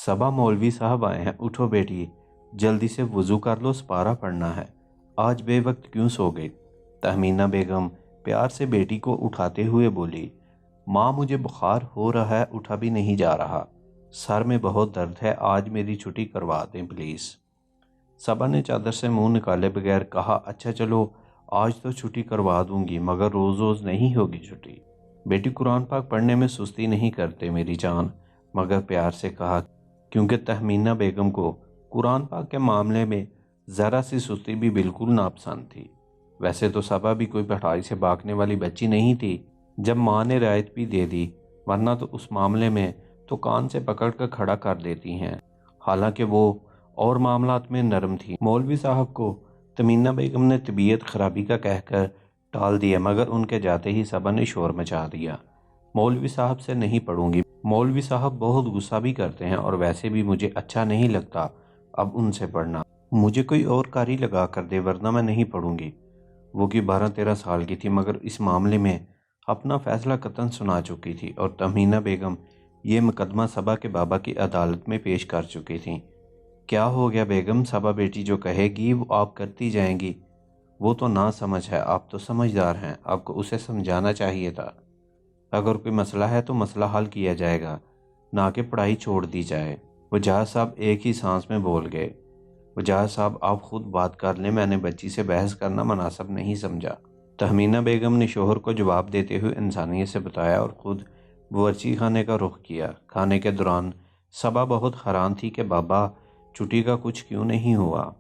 صبا مولوی صاحب آئے ہیں، اٹھو بیٹی، جلدی سے وضو کر لو، سپارہ پڑھنا ہے، آج بے وقت کیوں سو گئی؟ تہمینہ بیگم پیار سے بیٹی کو اٹھاتے ہوئے بولی، ماں مجھے بخار ہو رہا ہے، اٹھا بھی نہیں جا رہا، سر میں بہت درد ہے، آج میری چھٹی کروا دیں پلیز۔ صبا نے چادر سے منہ نکالے بغیر کہا، اچھا چلو آج تو چھٹی کروا دوں گی، مگر روز روز نہیں ہوگی چھٹی۔ بیٹی قرآن پاک پڑھنے میں سستی نہیں کرتے میری جان، مگر پیار سے کہا، کیونکہ تہمینہ بیگم کو قرآن پاک کے معاملے میں ذرا سی سستی بھی بالکل ناپسند تھی۔ ویسے تو صبا بھی کوئی پڑھائی سے بھاگنے والی بچی نہیں تھی، جب ماں نے رعایت بھی دے دی، ورنہ تو اس معاملے میں تو کان سے پکڑ کر کھڑا کر دیتی ہیں، حالانکہ وہ اور معاملات میں نرم تھی۔ مولوی صاحب کو تہمینہ بیگم نے طبیعت خرابی کا کہہ کر ٹال دیا، مگر ان کے جاتے ہی صبا نے شور مچا دیا، مولوی صاحب سے نہیں پڑھوں گی، مولوی صاحب بہت غصہ بھی کرتے ہیں اور ویسے بھی مجھے اچھا نہیں لگتا اب ان سے پڑھنا، مجھے کوئی اور قاری لگا کر دے ورنہ میں نہیں پڑھوں گی۔ وہ کہ 12-13 سال کی تھی، مگر اس معاملے میں اپنا فیصلہ قطعاً سنا چکی تھی، اور تہمینہ بیگم یہ مقدمہ صبا کے بابا کی عدالت میں پیش کر چکی تھیں۔ کیا ہو گیا بیگم، صبا بیٹی جو کہے گی وہ آپ کرتی جائیں گی، وہ تو نہ سمجھ ہے، آپ تو سمجھدار ہیں، آپ کو اسے سمجھانا چاہیے تھا۔ اگر کوئی مسئلہ ہے تو مسئلہ حل کیا جائے گا، نہ کہ پڑھائی چھوڑ دی جائے۔ وجاہت صاحب ایک ہی سانس میں بول گئے، وجاہت صاحب آپ خود بات کر لیں، میں نے بچی سے بحث کرنا مناسب نہیں سمجھا۔ تہمینہ بیگم نے شوہر کو جواب دیتے ہوئے انسانیت سے بتایا اور خود باورچی خانے کا رخ کیا۔ کھانے کے دوران صبا بہت حیران تھی کہ بابا چھٹی کا کچھ کیوں نہیں ہوا۔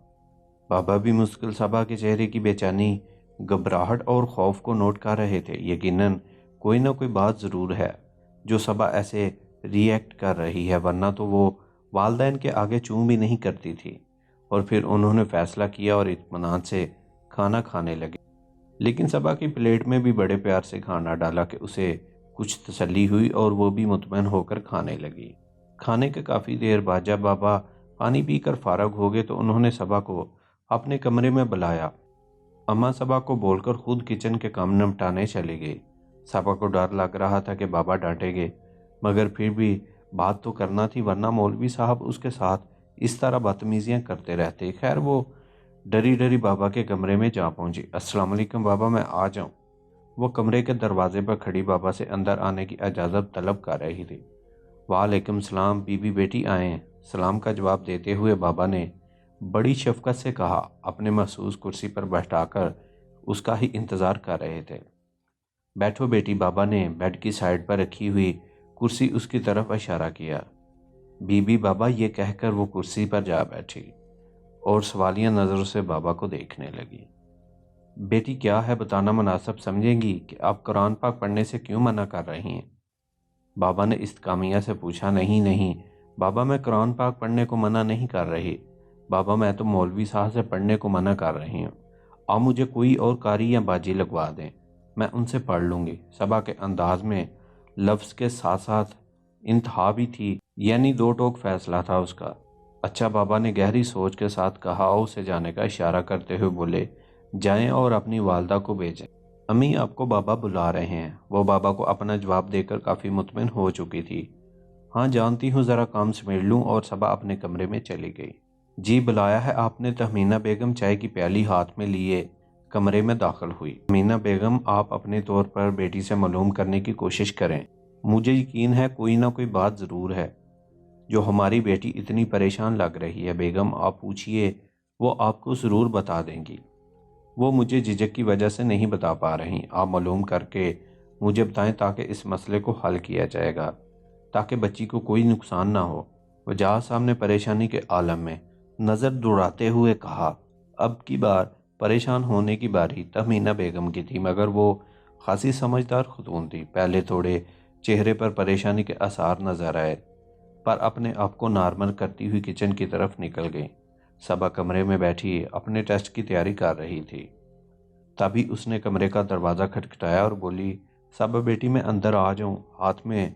بابا بھی مستقل صبا کے چہرے کی بے چینی، گھبراہٹ اور خوف کو نوٹ کر رہے تھے۔ یقیناً کوئی نہ کوئی بات ضرور ہے جو صبا ایسے ری ایکٹ کر رہی ہے، ورنہ تو وہ والدین کے آگے چوں بھی نہیں کرتی تھی۔ اور پھر انہوں نے فیصلہ کیا اور اطمینان سے کھانا کھانے لگے، لیکن صبا کی پلیٹ میں بھی بڑے پیار سے کھانا ڈالا کہ اسے کچھ تسلی ہوئی اور وہ بھی مطمئن ہو کر کھانے لگی۔ کھانے کے کافی دیر بعد جب بابا پانی پی کر فارغ ہو گئے تو انہوں نے صبا کو اپنے کمرے میں بلایا۔ اماں صبا کو بول کر خود کچن کے کام نمٹانے چلی گئی۔ صبا کو ڈر لگ رہا تھا کہ بابا ڈانٹیں گے، مگر پھر بھی بات تو کرنا تھی، ورنہ مولوی صاحب اس کے ساتھ اس طرح بدتمیزیاں کرتے رہتے۔ خیر وہ ڈری ڈری بابا کے کمرے میں جا پہنچی۔ السلام علیکم بابا، میں آ جاؤں؟ وہ کمرے کے دروازے پر کھڑی بابا سے اندر آنے کی اجازت طلب کر رہی تھی۔ وعلیکم السلام، بی بی بیٹی آئے ہیں۔ سلام کا جواب دیتے ہوئے بابا نے بڑی شفقت سے کہا، اپنے محسوس کرسی پر بیٹھا کر اس کا ہی انتظار کر رہے تھے۔ بیٹھو بیٹی، بابا نے بیڈ کی سائیڈ پر رکھی ہوئی کرسی اس کی طرف اشارہ کیا۔ بی بی بابا یہ کہہ کر وہ کرسی پر جا بیٹھی اور سوالیہ نظروں سے بابا کو دیکھنے لگی۔ بیٹی کیا ہے، بتانا مناسب سمجھیں گی کہ آپ قرآن پاک پڑھنے سے کیوں منع کر رہی ہیں؟ بابا نے استقامیہ سے پوچھا۔ نہیں نہیں بابا، میں قرآن پاک پڑھنے کو منع نہیں کر رہی، بابا میں تو مولوی صاحب سے پڑھنے کو منع کر رہی ہوں، آپ مجھے کوئی اور قاری یا باجی لگوا دیں، میں ان سے پڑھ لوں گی۔ صبا کے انداز میں لفظ کے ساتھ ساتھ انتہا بھی تھی، یعنی دو ٹوک فیصلہ تھا اس کا۔ اچھا بابا نے گہری سوچ کے ساتھ کہا اور اسے جانے کا اشارہ کرتے ہوئے بولے، جائیں اور اپنی والدہ کو بھیجیں، امی آپ کو بابا بلا رہے ہیں۔ وہ بابا کو اپنا جواب دے کر کافی مطمئن ہو چکی تھی۔ ہاں جانتی ہوں، ذرا کام سمیٹ لوں، اور صبا اپنے کمرے میں چلی گئی۔ جی بلایا ہے آپ نے؟ تہمینہ بیگم چائے کی پیالی ہاتھ میں لیے کمرے میں داخل ہوئی۔ تہمینہ بیگم آپ اپنے طور پر بیٹی سے معلوم کرنے کی کوشش کریں، مجھے یقین ہے کوئی نہ کوئی بات ضرور ہے جو ہماری بیٹی اتنی پریشان لگ رہی ہے۔ بیگم آپ پوچھئے، وہ آپ کو ضرور بتا دیں گی، وہ مجھے جھجک کی وجہ سے نہیں بتا پا رہی، آپ معلوم کر کے مجھے بتائیں تاکہ اس مسئلے کو حل کیا جائے گا، تاکہ بچی کو کوئی نقصان نہ ہو۔ وجاہت صاحب نے پریشانی کے عالم میں نظر دوڑاتے ہوئے کہا، اب کی بار پریشان ہونے کی باری تہمینہ بیگم کی تھی، مگر وہ خاصی سمجھدار خاتون تھی۔ پہلے تھوڑے چہرے پر پریشانی کے آثار نظر آئے، پر اپنے آپ کو نارمل کرتی ہوئی کچن کی طرف نکل گئی۔ صبا کمرے میں بیٹھی اپنے ٹیسٹ کی تیاری کر رہی تھی، تبھی اس نے کمرے کا دروازہ کھٹکھٹایا اور بولی، صبا بیٹی میں اندر آ جاؤں؟ ہاتھ میں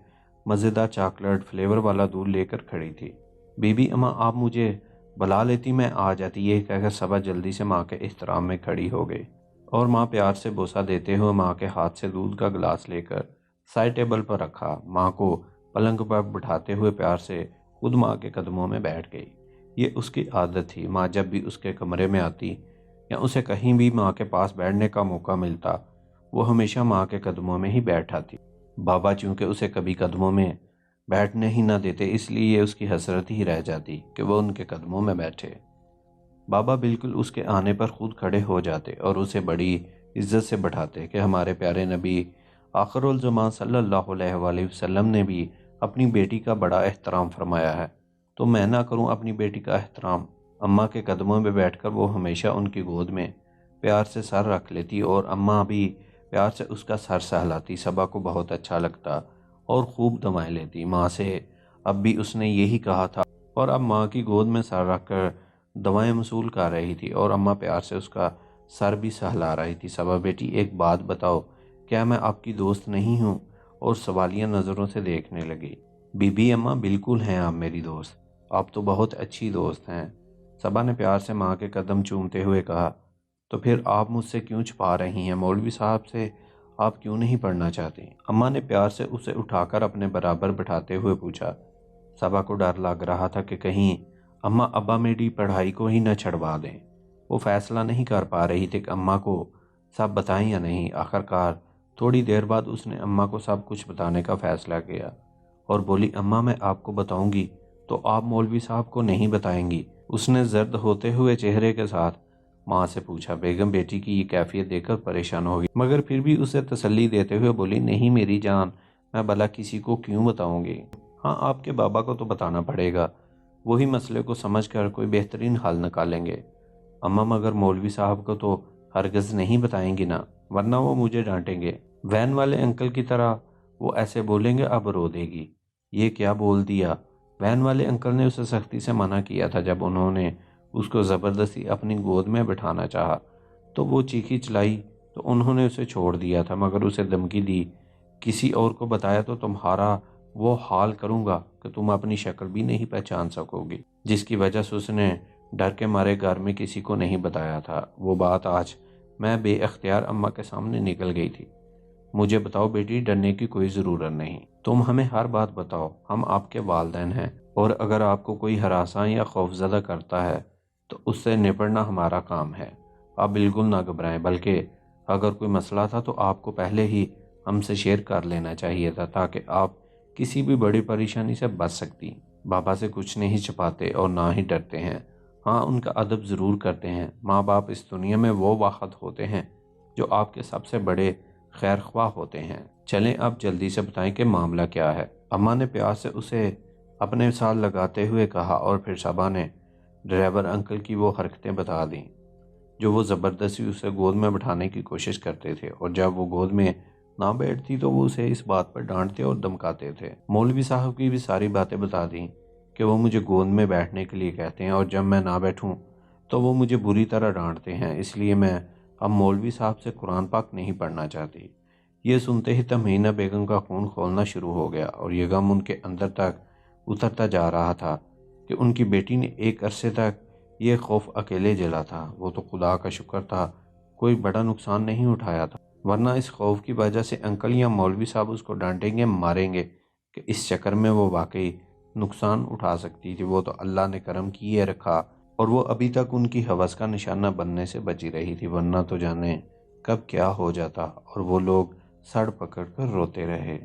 مزیدار چاکلیٹ فلیور والا دودھ لے کر کھڑی تھی۔ بی بی اماں آپ مجھے بلا لیتی، میں آ جاتی، یہ کہہ کر صبا جلدی سے ماں کے احترام میں کھڑی ہو گئی، اور ماں پیار سے بوسہ دیتے ہوئے ماں کے ہاتھ سے دودھ کا گلاس لے کر سائڈ ٹیبل پر رکھا۔ ماں کو پلنگ پر بٹھاتے ہوئے پیار سے خود ماں کے قدموں میں بیٹھ گئی۔ یہ اس کی عادت تھی۔ ماں جب بھی اس کے کمرے میں آتی یا اسے کہیں بھی ماں کے پاس بیٹھنے کا موقع ملتا، وہ ہمیشہ ماں کے قدموں میں ہی بیٹھ آتی۔ بابا چونکہ اسے کبھی قدموں میں بیٹھنے ہی نہ دیتے، اس لیے اس کی حسرت ہی رہ جاتی کہ وہ ان کے قدموں میں بیٹھے۔ بابا بالکل اس کے آنے پر خود کھڑے ہو جاتے اور اسے بڑی عزت سے بٹھاتے کہ ہمارے پیارے نبی آخر الزمان صلی اللہ علیہ وآلہ وسلم نے بھی اپنی بیٹی کا بڑا احترام فرمایا ہے، تو میں نہ کروں اپنی بیٹی کا احترام۔ اماں کے قدموں میں بیٹھ کر وہ ہمیشہ ان کی گود میں پیار سے سر رکھ لیتی اور اماں بھی پیار سے اس کا سر سہلاتی۔ صبا کو بہت اچھا لگتا اور خوب دمائیں لیتی۔ ماں سے اب بھی اس نے یہی کہا تھا اور اب ماں کی گود میں سر رکھ کر دوائیں وصول کر رہی تھی اور اماں پیار سے اس کا سر بھی سہلا رہی تھی۔ صبا بیٹی ایک بات بتاؤ، کیا میں آپ کی دوست نہیں ہوں؟ اور سوالیہ نظروں سے دیکھنے لگی۔ بی بی اماں بالکل ہیں آپ میری دوست، آپ تو بہت اچھی دوست ہیں۔ صبا نے پیار سے ماں کے قدم چومتے ہوئے کہا، تو پھر آپ مجھ سے کیوں چھپا رہی ہیں؟ مولوی صاحب سے آپ کیوں نہیں پڑھنا چاہتی؟ اماں نے پیار سے اسے اٹھا کر اپنے برابر بٹھاتے ہوئے پوچھا۔ صبا کو ڈر لگ رہا تھا کہ کہیں اماں ابا میری پڑھائی کو ہی نہ چھڑوا دیں۔ وہ فیصلہ نہیں کر پا رہی تھی کہ اماں کو سب بتائیں یا نہیں۔ آخرکار تھوڑی دیر بعد اس نے اماں کو سب کچھ بتانے کا فیصلہ کیا اور بولی، اماں میں آپ کو بتاؤں گی تو آپ مولوی صاحب کو نہیں بتائیں گی؟ اس نے زرد ہوتے ہوئے چہرے کے ساتھ ماں سے پوچھا۔ بیگم بیٹی کی یہ کیفیت دیکھ کر پریشان ہوگی، مگر پھر بھی اسے تسلی دیتے ہوئے بولی، نہیں میری جان، میں بھلا کسی کو کیوں بتاؤں گی؟ ہاں آپ کے بابا کو تو بتانا پڑے گا، وہی مسئلے کو سمجھ کر کوئی بہترین حل نکالیں گے۔ اماں مگر مولوی صاحب کو تو ہرگز نہیں بتائیں گی نا، ورنہ وہ مجھے ڈانٹیں گے۔ وین والے انکل کی طرح وہ ایسے بولیں گے اب رو دے گی۔ یہ کیا بول دیا؟ وین والے انکل نے اسے سختی سے منع کیا تھا۔ جب انہوں نے اس کو زبردستی اپنی گود میں بٹھانا چاہا تو وہ چیخی چلائی تو انہوں نے اسے چھوڑ دیا تھا، مگر اسے دھمکی دی، کسی اور کو بتایا تو تمہارا وہ حال کروں گا کہ تم اپنی شکل بھی نہیں پہچان سکو گی، جس کی وجہ سے اس نے ڈر کے مارے گھر میں کسی کو نہیں بتایا تھا۔ وہ بات آج میں بے اختیار اماں کے سامنے نکل گئی تھی۔ مجھے بتاؤ بیٹی، ڈرنے کی کوئی ضرورت نہیں، تم ہمیں ہر بات بتاؤ، ہم آپ کے والدین ہیں اور اگر آپ کو کوئی ہراساں یا خوفزدہ کرتا ہے تو اس سے نپٹنا ہمارا کام ہے۔ آپ بالکل نہ گھبرائیں، بلکہ اگر کوئی مسئلہ تھا تو آپ کو پہلے ہی ہم سے شیئر کر لینا چاہیے تھا تاکہ آپ کسی بھی بڑی پریشانی سے بچ سکتی۔ بابا سے کچھ نہیں چھپاتے اور نہ ہی ڈرتے ہیں، ہاں ان کا ادب ضرور کرتے ہیں۔ ماں باپ اس دنیا میں وہ واحد ہوتے ہیں جو آپ کے سب سے بڑے خیر خواہ ہوتے ہیں۔ چلیں اب جلدی سے بتائیں کہ معاملہ کیا ہے، اماں نے پیار سے اسے اپنے ساتھ لگاتے ہوئے کہا اور پھر صبا نے ڈرائیور انکل کی وہ حرکتیں بتا دیں جو وہ زبردستی اسے گود میں بٹھانے کی کوشش کرتے تھے، اور جب وہ گود میں نہ بیٹھتی تو وہ اسے اس بات پر ڈانٹتے اور دمکاتے تھے۔ مولوی صاحب کی بھی ساری باتیں بتا دیں کہ وہ مجھے گود میں بیٹھنے کے لیے کہتے ہیں اور جب میں نہ بیٹھوں تو وہ مجھے بری طرح ڈانٹتے ہیں، اس لیے میں اب مولوی صاحب سے قرآن پاک نہیں پڑھنا چاہتی۔ یہ سنتے ہی تمہینہ بیگم کا خون کھولنا شروع ہو گیا اور یہ غم ان کے اندر تک اترتا جا رہا تھا کہ ان کی بیٹی نے ایک عرصے تک یہ خوف اکیلے جلا تھا۔ وہ تو خدا کا شکر تھا کوئی بڑا نقصان نہیں اٹھایا تھا، ورنہ اس خوف کی وجہ سے انکل یا مولوی صاحب اس کو ڈانٹیں گے، ماریں گے کہ اس چکر میں وہ واقعی نقصان اٹھا سکتی تھی۔ وہ تو اللہ نے کرم کیے رکھا اور وہ ابھی تک ان کی ہوس کا نشانہ بننے سے بچی رہی تھی، ورنہ تو جانے کب کیا ہو جاتا اور وہ لوگ سڑ پکڑ کر روتے رہے۔